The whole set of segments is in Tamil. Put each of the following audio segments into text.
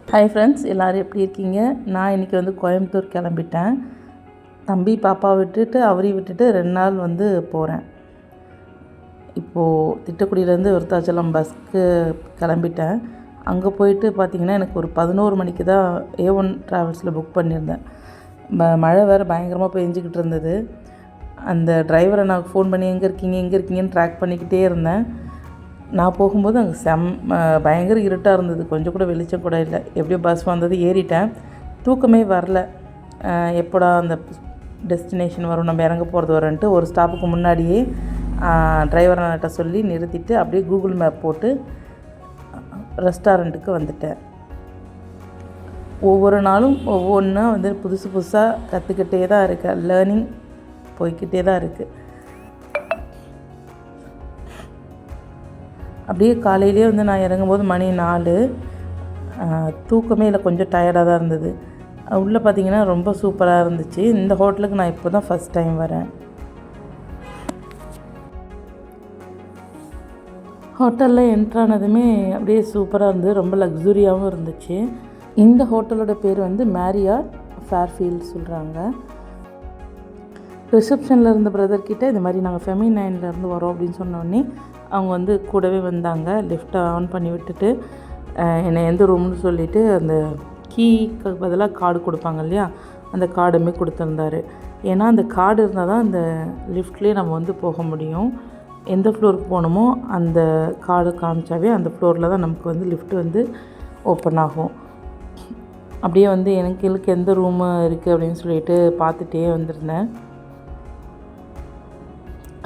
ஹாய் ஃப்ரெண்ட்ஸ், எல்லோரும் எப்படி இருக்கீங்க? நான் இன்றைக்கி வந்து கோயம்புத்தூர் கிளம்பிட்டேன். தம்பி பாப்பா விட்டுட்டு அவரையும் விட்டுட்டு 2 நாள் வந்து போகிறேன். இப்போது திட்டக்குடியிலேருந்து விருத்தாச்சலம் பஸ்க்கு கிளம்பிட்டேன். அங்கே போயிட்டு பார்த்திங்கன்னா எனக்கு ஒரு 11 மணிக்கு தான் A1 ட்ராவல்ஸில் புக் பண்ணியிருந்தேன். மழை வேறு பயங்கரமாக பெஞ்சிக்கிட்டு இருந்தது. அந்த டிரைவரை நான் ஃபோன் பண்ணி எங்கே இருக்கீங்கன்னு ட்ராக் பண்ணிக்கிட்டே இருந்தேன். நான் போகும்போது அங்கே பயங்கர இருட்டாக இருந்தது. கொஞ்சம் கூட வெளிச்சம் கூட இல்லை. எப்படியோ பஸ் வந்தது, ஏறிட்டேன். தூக்கமே வரல. எப்போடா அந்த டெஸ்டினேஷன் வரும், நம்ம இறங்க போகிறது வரன்ட்டு ஒரு ஸ்டாப்புக்கு முன்னாடியே டிரைவர் அண்ணாட்ட சொல்லி நிறுத்திட்டு அப்படியே கூகுள் மேப் போட்டு ரெஸ்டாரண்ட்டுக்கு வந்துட்டேன். ஒவ்வொரு நாளும் ஒவ்வொன்றா வந்து புதுசாக கற்றுக்கிட்டே தான் இருக்கேன். லேர்னிங் போய்கிட்டே தான் இருக்குது. அப்படியே காலையிலே வந்து நான் இறங்கும்போது மணி 4. தூக்கமே இல்லை, கொஞ்சம் டயர்டாக தான் இருந்தது. உள்ளே பார்த்திங்கன்னா ரொம்ப சூப்பராக இருந்துச்சு. இந்த ஹோட்டலுக்கு நான் இப்போ தான் ஃபஸ்ட் டைம் வரேன். ஹோட்டலில் என்ட்ரானதுமே அப்படியே சூப்பராக இருந்தது. ரொம்ப லக்ஸுரியாகவும் இருந்துச்சு. இந்த ஹோட்டலோட பேர் வந்து மேரியாட் ஃபேர்ஃபீல்ட் சொல்கிறாங்க. ரிசப்ஷனில் இருந்த பிரதர்கிட்ட இந்த மாதிரி நாங்கள் ஃபெமினைன்லேருந்து வரோம் அப்படின்னு சொன்னோடனே அவங்க வந்து கூடவே வந்தாங்க. லிஃப்ட்டை ஆன் பண்ணி விட்டுட்டு என்னை எந்த ரூம்னு சொல்லிவிட்டு அந்த கீக்கு பதிலாக கார்டு கொடுப்பாங்க இல்லையா, அந்த கார்டுமே கொடுத்துருந்தாரு. ஏன்னா அந்த கார்டு இருந்தால் தான் அந்த லிஃப்ட்லேயே நம்ம வந்து போக முடியும். எந்த ஃப்ளோருக்கு போகணுமோ அந்த கார்டு காமிச்சாவே அந்த ஃப்ளோரில் தான் நமக்கு வந்து லிஃப்ட் வந்து ஓப்பன் ஆகும். அப்படியே வந்து எனக்கு எந்த ரூமு இருக்குது அப்படின்னு சொல்லிட்டு பார்த்துட்டே வந்திருந்தேன்.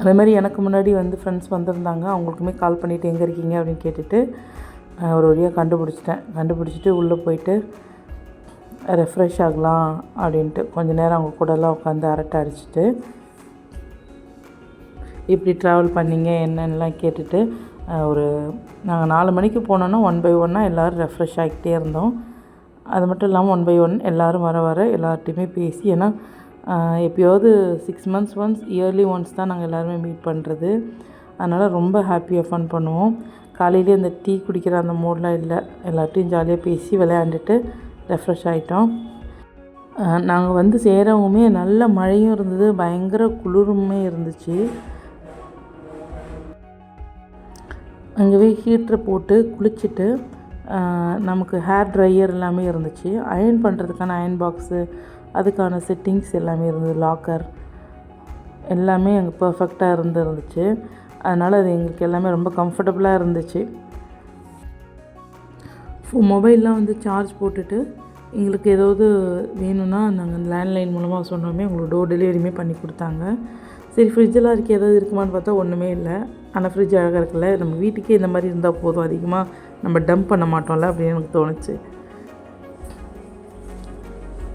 அதேமாதிரி எனக்கு முன்னாடி வந்து ஃப்ரெண்ட்ஸ் வந்திருந்தாங்க. அவங்களுக்குமே கால் பண்ணிவிட்டு எங்கே இருக்கீங்க அப்படின்னு கேட்டுட்டு ஒரு வழியாக கண்டுபிடிச்சிட்டு உள்ளே போயிட்டு ரெஃப்ரெஷ் ஆகலாம் அப்படின்ட்டு கொஞ்சம் நேரம் அவங்க கூடலாம் உட்காந்து அரட்டை அடிச்சுட்டு இப்படி ட்ராவல் பண்ணிங்க என்னென்னலாம் கேட்டுட்டு நாங்கள் 4 மணிக்கு போனோன்னா 1 by 1 எல்லோரும் ரெஃப்ரெஷ் ஆகிக்கிட்டே இருந்தோம். அது மட்டும் இல்லாமல் 1 by 1 எல்லோரும் வர எல்லார்ட்டையுமே பேசி, ஏன்னா எப்போயாவது 6 months ஒன்ஸ், இயர்லி ஒன்ஸ் தான் நாங்கள் எல்லாருமே மீட் பண்ணுறது. அதனால் ரொம்ப ஹாப்பியாக ஃபன் பண்ணுவோம். காலையிலே அந்த டீ குடிக்கிற அந்த மூடெலாம் இல்லை. எல்லார்ட்டையும் ஜாலியாக பேசி விளையாண்டுட்டு ரெஃப்ரெஷ் ஆகிட்டோம். நாங்கள் வந்து சேரவுமே நல்ல மழையும் இருந்தது, பயங்கர குளிருமே இருந்துச்சு. அங்கேவே ஹீட்ரு போட்டு குளிச்சுட்டு நமக்கு ஹேர் ட்ரையர் எல்லாமே இருந்துச்சு. அயர்ன் பண்ணுறதுக்கான அயர்ன் பாக்ஸு, அதுக்கான செட்டிங்ஸ் எல்லாமே இருந்தது. லாக்கர் எல்லாமே அங்கே பர்ஃபெக்டாக இருந்துச்சு. அதனால் அது எங்களுக்கு எல்லாமே ரொம்ப கம்ஃபர்டபுளாக இருந்துச்சு. மொபைல்லாம் வந்து சார்ஜ் போட்டுட்டு எங்களுக்கு ஏதாவது வேணும்னா நாங்கள் லேண்ட்லைன் மூலமாக சொன்னோமே உங்களுக்கு டோர் டெலிவரியுமே பண்ணி கொடுத்தாங்க. சரி, ஃப்ரிட்ஜெலாம் இருக்குது, ஏதாவது இருக்குமான்னு பார்த்தா ஒன்றுமே இல்லை. ஆனால் ஃப்ரிட்ஜ் அழகாக இருக்குல்ல, நம்ம வீட்டுக்கே இந்த மாதிரி இருந்தால் போதும், அதிகமாக நம்ம டம்ப் பண்ண மாட்டோம்ல அப்படின்னு எனக்கு தோணுச்சு.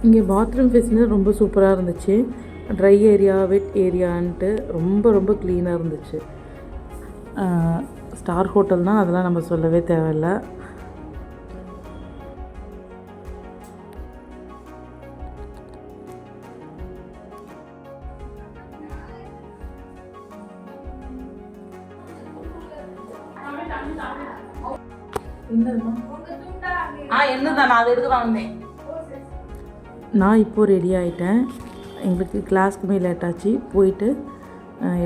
இங்கே பாத்ரூம் ஃபெசிலிட்டி ரொம்ப சூப்பராக இருந்துச்சு. ட்ரை ஏரியா, வெட் ஏரியான்ட்டு ரொம்ப க்ளீனாக இருந்துச்சு. ஸ்டார் ஹோட்டல்னால் அதெல்லாம் நம்ம சொல்லவே தேவையில்லை. என்னதான் நான் அதை எடுக்க வந்தேன். நான் இப்போது ரெடி ஆகிட்டேன். எங்களுக்கு கிளாஸ்க்குமே லேட் ஆச்சு. போயிட்டு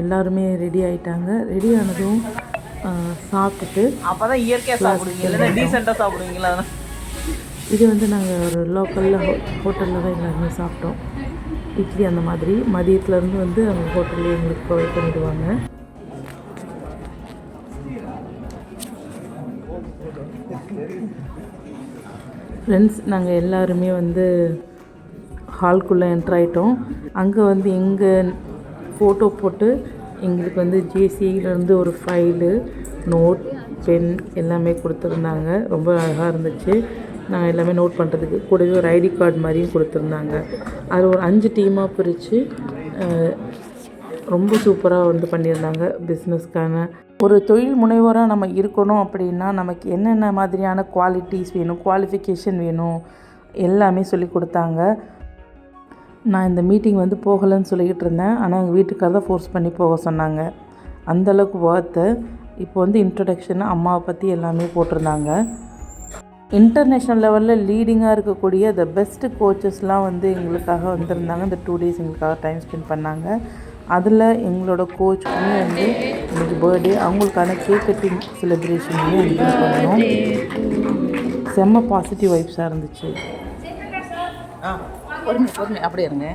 எல்லாருமே ரெடி ஆகிட்டாங்க. ரெடி ஆனதும் சாப்பிட்டுட்டு அப்போ தான் இயற்கையாக சாப்பிடுவீங்க, இல்லைன்னா டீசெண்டாக சாப்பிடுவீங்களா? இது வந்து நாங்கள் ஒரு லோக்கலில் ஹோட்டலில் தான் எல்லாருமே சாப்பிட்டோம். இட்லி அந்த மாதிரி மதியத்துலேருந்து வந்து அவங்க ஹோட்டல்லே எங்களுக்கு ப்ரொவைட் பண்ணிவிடுவாங்க. ஃப்ரெண்ட்ஸ், நாங்கள் எல்லாருமே வந்து ஹால்குள்ளே என்ட்ராயிட்டோம். அங்கே வந்து எங்கள் ஃபோட்டோ போட்டு எங்களுக்கு வந்து ஜேசியிலேருந்து ஒரு ஃபைலு, நோட், பென் எல்லாமே கொடுத்துருந்தாங்க. ரொம்ப அழகாக இருந்துச்சு. நாங்கள் எல்லாமே நோட் பண்ணுறதுக்கு கூடவே ஒரு ஐடி கார்டு மாதிரியும் கொடுத்துருந்தாங்க. அது ஒரு 5 டீமாக பிரித்து ரொம்ப சூப்பராக வந்து பண்ணியிருந்தாங்க. பிஸ்னஸ்க்கான ஒரு தொழில் முனைவோராக நம்ம இருக்கணும் அப்படின்னா நமக்கு என்னென்ன மாதிரியான குவாலிட்டிஸ் வேணும், குவாலிஃபிகேஷன் வேணும், எல்லாமே சொல்லி கொடுத்தாங்க. நான் இந்த மீட்டிங் வந்து போகலைன்னு சொல்லிக்கிட்டு இருந்தேன். ஆனால் எங்கள் வீட்டுக்காரர் தான் ஃபோர்ஸ் பண்ணி போக சொன்னாங்க. அந்தளவுக்கு இப்போ வந்து இன்ட்ரடக்ஷன், அம்மாவை பற்றி எல்லாமே போட்டிருந்தாங்க. இன்டர்நேஷ்னல் லெவலில் லீடிங்காக இருக்கக்கூடிய த பெஸ்ட்டு கோச்சஸ்லாம் வந்து எங்களுக்காக வந்திருந்தாங்க. இந்த 2 days எங்களுக்காக டைம் ஸ்பெண்ட் பண்ணாங்க. அதில் எங்களோட கோச்சுக்குமே வந்து இன்னைக்கு பர்த்டே, அவங்களுக்கான கேக் கட்டிங் செலிப்ரேஷனுமே என்ஜாய் பண்ணோம். செம்ம பாசிட்டிவ் வைப்ஸாக இருந்துச்சு. பொறுமை அப்படியே இருங்க.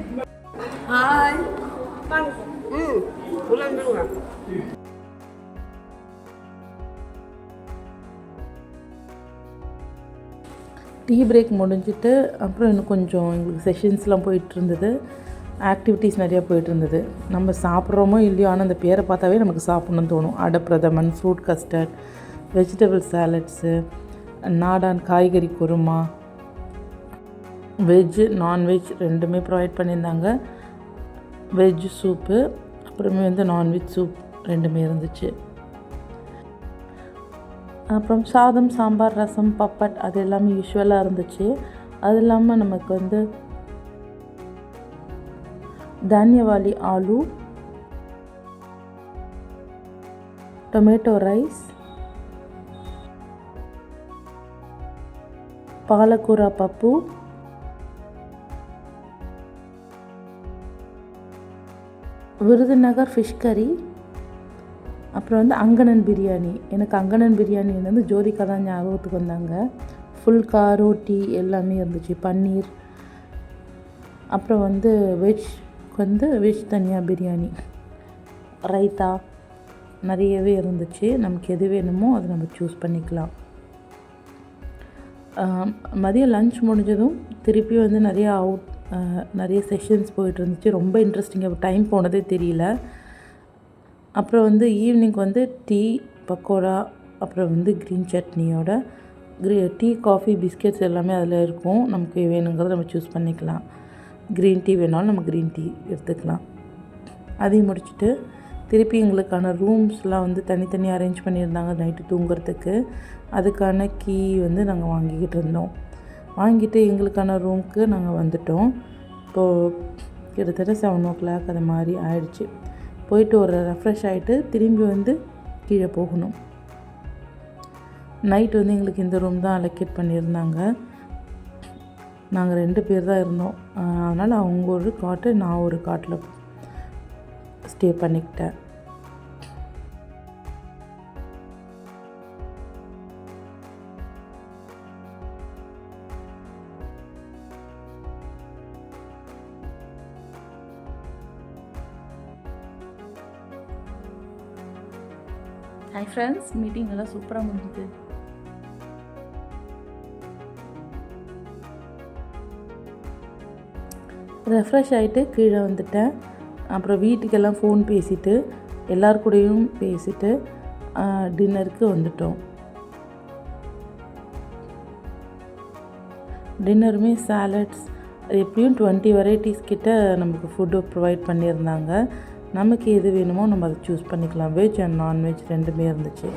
டீ பிரேக் முடிஞ்சிட்டு அப்புறம் இன்னும் கொஞ்சம் எங்களுக்கு செஷன்ஸ்லாம் போயிட்டு இருந்தது. ஆக்டிவிட்டீஸ் நிறையா போயிட்டு இருந்தது. நம்ம சாப்பிட்றோமோ இல்லையோ, ஆனால் அந்த பேரை பார்த்தாவே நமக்கு சாப்பிட்ணுன்னு தோணும். Ada pradhaman, fruit custard, vegetable salads, நாடான் காய்கறி குருமா, வெஜ்ஜு நான்வெஜ் ரெண்டுமே ப்ரொவைட் பண்ணியிருந்தாங்க. வெஜ் சூப்பு அப்புறமே வந்து நான்வெஜ் சூப் ரெண்டுமே இருந்துச்சு. அப்புறம் சாதம், சாம்பார், ரசம், பப்பட் அது எல்லாமே யூஸ்வலாக இருந்துச்சு. அது இல்லாமல் நமக்கு வந்து தானியவாலி ஆலு, டொமேட்டோ ரைஸ், பாலக்கூரா பப்பு, விருதுநகர் ஃபிஷ் கறி, அப்புறம் வந்து அங்கணன் பிரியாணி. எனக்கு அங்கணன் பிரியாணி வந்து ஜோதிகா தான் ஞாபகத்துக்கு வந்தாங்க. ஃபுல்கா, ரோட்டி எல்லாமே இருந்துச்சு. பன்னீர், அப்புறம் வந்து வெஜ் தனியாக பிரியாணி, ரைத்தா நிறையவே இருந்துச்சு. நமக்கு எது வேணுமோ அதை நம்ம சூஸ் பண்ணிக்கலாம். மதியம் லன்ச் முடிஞ்சதும் திருப்பி வந்து நிறைய செஷன்ஸ் போயிட்டு இருந்துச்சு. ரொம்ப இன்ட்ரெஸ்டிங்காக டைம் போனதே தெரியல. அப்புறம் வந்து ஈவினிங் வந்து டீ, பக்கோடா, அப்புறம் வந்து க்ரீன் சட்னியோட டீ, காஃபி, பிஸ்கெட்ஸ் எல்லாமே அதில் இருக்கும். நமக்கு வேணுங்கிறத நம்ம சூஸ் பண்ணிக்கலாம். க்ரீன் டீ வேணாலும் நம்ம க்ரீன் டீ எடுத்துக்கலாம். அதையும் முடிச்சுட்டு திருப்பி எங்களுக்கான ரூம்ஸ்லாம் வந்து தனித்தனியாக அரேஞ்ச் பண்ணியிருந்தாங்க நைட்டு தூங்குறதுக்கு. அதுக்கான கீ வந்து நாங்கள் வாங்கிக்கிட்டு இருந்தோம். வாங்கிட்டு எங்களுக்கான ரூமுக்கு நாங்கள் வந்துட்டோம். இப்போது கிட்டத்தட்ட 7 o'clock அது மாதிரி ஆயிடுச்சு. போயிட்டு ஒரு ரெஃப்ரெஷ் ஆகிட்டு திரும்பி வந்து கீழே போகணும். நைட் வந்து எங்களுக்கு இந்த ரூம் தான் அலோகேட் பண்ணியிருந்தாங்க. நாங்கள் 2 பேர் தான் இருந்தோம். அதனால் அவங்க ஒரு காட்டு, நான் ஒரு காட்டில் ஸ்டே பண்ணிக்கிட்டேன். ஹாய் ஃப்ரெண்ட்ஸ், மீட்டிங் எல்லாம் சூப்பராக முடிஞ்சுது. ரெஃப்ரெஷ் ஆகிட்டு கீழே வந்துட்டேன். அப்புறம் வீட்டுக்கெல்லாம் ஃபோன் பேசிவிட்டு எல்லாருக்கூடையும் பேசிவிட்டு டின்னருக்கு வந்துட்டோம். டின்னருமே சாலட்ஸ் எப்படியும் 20 வெரைட்டிஸ் கிட்ட நமக்கு ஃபுட்டு ப்ரொவைட் பண்ணியிருந்தாங்க. நமக்கு எது வேணுமோ நம்ம அதை சூஸ் பண்ணிக்கலாம். வெஜ் அண்ட் நான்வெஜ் ரெண்டுமே இருந்துச்சு.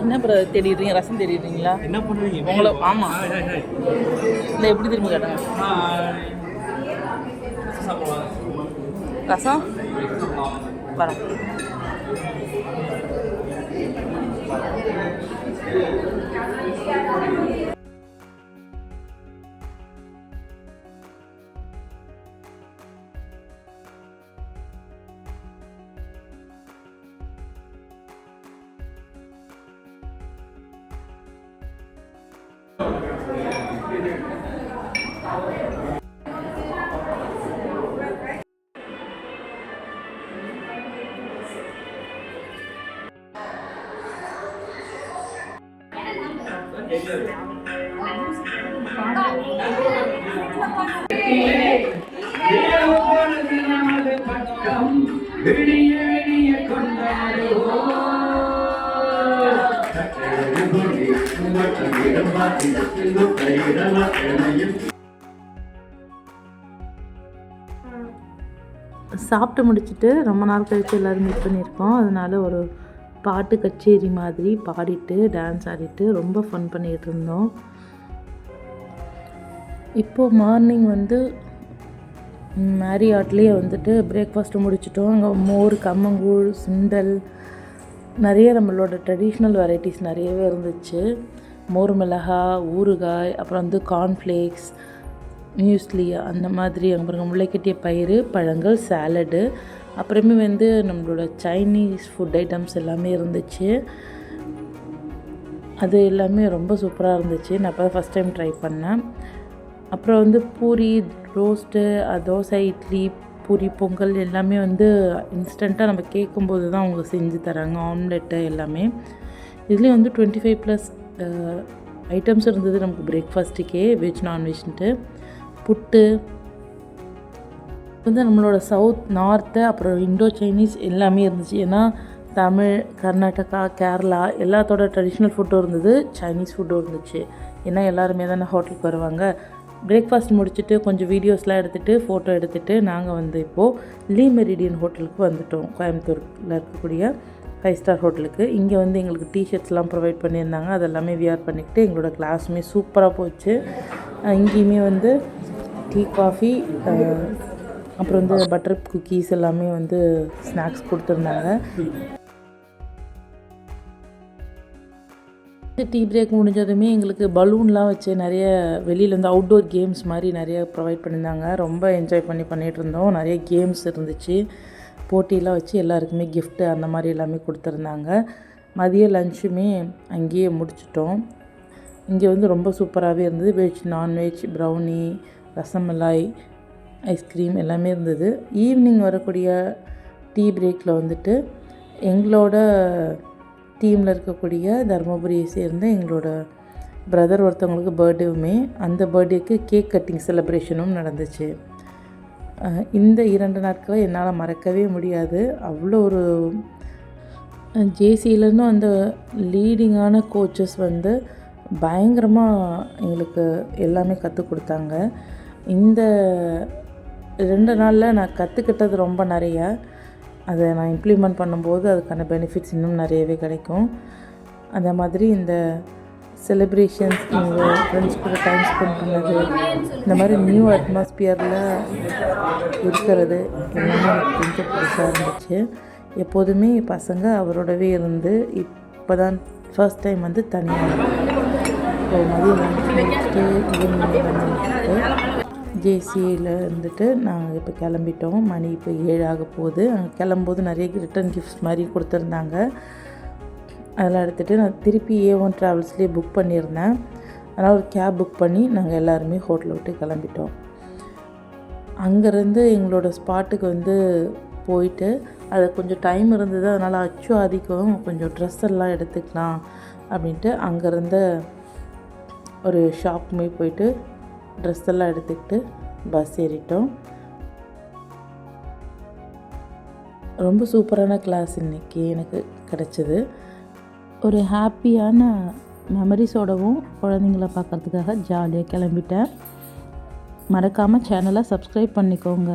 என்ன தேடிடுறீங்க? ரசம் தேடிடுறீங்களா? என்ன பண்ணுவீங்க உங்களை? ஆமாம். இல்லை, எப்படி திரும்ப கேட்டாங்க? ரசம் வரோம். சாப்பிட்டு முடிச்சுட்டு ரொம்ப நாள் கழித்து எல்லோரும் மீட் பண்ணியிருக்கோம். அதனால ஒரு பாட்டு கச்சேரி மாதிரி பாடிட்டு டான்ஸ் ஆடிட்டு ரொம்ப ஃபன் பண்ணிகிட்டு இருந்தோம். இப்போது மார்னிங் வந்து மேரியாட்லேயே வந்துட்டு பிரேக்ஃபாஸ்ட்டு முடிச்சிட்டோம். அங்கே மோர், கம்மங்கூழ், சுண்டல், நிறைய நம்மளோட ட்ரெடிஷ்னல் வெரைட்டிஸ் நிறையவே இருந்துச்சு. மோர் மிளகா, ஊறுகாய், அப்புறம் வந்து கார்ன்ஃப்ளேக்ஸ், மியூஸ்லி அந்த மாதிரி, அப்புறம் முளைக்கட்டிய பயிறு, பழங்கள், சாலடு, அப்புறமே வந்து நம்மளோட சைனீஸ் ஃபுட் ஐட்டம்ஸ் எல்லாமே இருந்துச்சு. அது எல்லாமே ரொம்ப சூப்பராக இருந்துச்சு. நான் இப்போ தான் ஃபஸ்ட் டைம் ட்ரை பண்ணேன். அப்புறம் வந்து பூரி, ரோஸ்ட்டு, தோசை, இட்லி, பூரி, பொங்கல் எல்லாமே வந்து இன்ஸ்டண்ட்டாக நம்ம கேட்கும்போது தான் அவங்க செஞ்சு தராங்க. ஆம்லெட்டு எல்லாமே. இதுலேயும் வந்து 25+ ஐட்டம்ஸ் இருந்தது நமக்கு பிரேக்ஃபாஸ்ட்டுக்கே, வெஜ் நான்வெஜ்ன்ட்டு. புட்டு வந்து நம்மளோட சவுத், நார்த்து, அப்புறம் இண்டோ சைனீஸ் எல்லாமே இருந்துச்சு. ஏன்னா தமிழ், கர்நாடகா, கேரளா எல்லாத்தோட ட்ரெடிஷ்னல் ஃபுட்டும் இருந்தது, சைனீஸ் ஃபுட்டும் இருந்துச்சு. ஏன்னா எல்லாருமே தானே ஹோட்டலுக்கு வருவாங்க. பிரேக்ஃபாஸ்ட் முடிச்சுட்டு கொஞ்சம் வீடியோஸ்லாம் எடுத்துகிட்டு, ஃபோட்டோ எடுத்துகிட்டு நாங்கள் வந்து இப்போது லீ மெரிடியன் ஹோட்டலுக்கு வந்துவிட்டோம். கோயம்புத்தூரில் இருக்கக்கூடிய 5 ஸ்டார் ஹோட்டலுக்கு. இங்கே வந்து எங்களுக்கு டிஷர்ட்ஸ்லாம் ப்ரொவைட் பண்ணியிருந்தாங்க. அதெல்லாமே வியர் பண்ணிக்கிட்டு எங்களோட கிளாஸுமே சூப்பராக போச்சு. இங்கேயுமே வந்து டீ, காஃபி, அப்புறம் வந்து பட்டர் குக்கீஸ் எல்லாமே வந்து ஸ்நாக்ஸ் கொடுத்துருந்தாங்க. டீ பிரேக் முடிஞ்சதுமே எங்களுக்கு பலூன்லாம் வச்சு நிறைய வெளியிலேருந்து அவுட்டோர் கேம்ஸ் மாதிரி நிறைய ப்ரொவைட் பண்ணியிருந்தாங்க. ரொம்ப என்ஜாய் பண்ணிகிட்டு இருந்தோம். நிறைய கேம்ஸ் இருந்துச்சு. போட்டியெலாம் வச்சு எல்லாருக்குமே கிஃப்ட்டு அந்த மாதிரி எல்லாமே கொடுத்துருந்தாங்க. மதிய லஞ்சுமே அங்கேயே முடிச்சிட்டோம். இங்கே வந்து ரொம்ப சூப்பராகவே இருந்தது. Veg, non veg, brownie, rasmalai, ice cream எல்லாமே இருந்தது. ஈவினிங் வரக்கூடிய டீ பிரேக்கில் வந்துட்டு எங்களோட டீமில் இருக்கக்கூடிய தருமபுரியை சேர்ந்த எங்களோட பிரதர் ஒருத்தவங்களுக்கு பர்த்டேவுமே, அந்த பர்த்டேக்கு கேக் கட்டிங் செலிப்ரேஷனும் நடந்துச்சு. இந்த 2 நாட்களை என்னால் மறக்கவே முடியாது. அவ்வளோ ஒரு ஜேசியிலேருந்தும் அந்த லீடிங்கான கோச்சஸ் வந்து பயங்கரமாக எங்களுக்கு எல்லாமே கற்றுக் கொடுத்தாங்க. இந்த 2 நாளில் நான் கற்றுக்கிட்டது ரொம்ப நிறைய. அதை நான் இம்ப்ளிமெண்ட் பண்ணும்போது அதுக்கான பெனிஃபிட்ஸ் இன்னும் நிறையவே கிடைக்கும். அந்த மாதிரி இந்த செலிப்ரேஷன்ஸ், எங்கள் ஃப்ரெண்ட்ஸ் கூட டைம் ஸ்பெண்ட் பண்ணது, இந்த மாதிரி நியூ அட்மாஸ்பியரில் இருக்கிறது எல்லாமே எனக்கு கொஞ்சம் புதுசாக இருந்துச்சு. எப்போதுமே பசங்க அவரோடவே இருந்து இப்போ தான் ஃபர்ஸ்ட் டைம் வந்து தனியாக மதியம் லஞ்ச் முடிச்சுட்டு ஈவினிங் வந்துட்டு ஜேசியில் இருந்துட்டு நாங்கள் இப்போ கிளம்பிட்டோம். மணி இப்போ 7 ஆக போகுது. அங்கே கிளம்பும்போது நிறைய ரிட்டன் கிஃப்ட்ஸ் மாதிரி கொடுத்துருந்தாங்க. அதெல்லாம் எடுத்துகிட்டு நான் திருப்பி A1 ட்ராவல்ஸ்லேயே புக் பண்ணியிருந்தேன். அதனால் ஒரு கேப் புக் பண்ணி நாங்கள் எல்லாருமே ஹோட்டலை விட்டு கிளம்பிட்டோம். அங்கேருந்து எங்களோட ஸ்பாட்டுக்கு வந்து போயிட்டு அது கொஞ்சம் டைம் இருந்தது. அதனால் அச்சு ஆதிக்கம் கொஞ்சம் ட்ரெஸ் எல்லாம் எடுத்துக்கலாம் அப்படின்ட்டு அங்கேருந்து ஒரு ஷாப்புமே போயிட்டு ட்ரெஸ் எல்லாம் எடுத்துக்கிட்டு பஸ் ஏறிட்டோம். ரொம்ப சூப்பரான கிளாஸ் இன்றைக்கி எனக்கு கிடச்சிது. ஒரு ஹாப்பியான மெமரிஸோடவும் குழந்தைங்கள பார்க்குறதுக்காக ஜாலியாக கிளம்பிட்டேன். மறக்காமல் சேனலை சப்ஸ்கிரைப் பண்ணிக்கோங்க.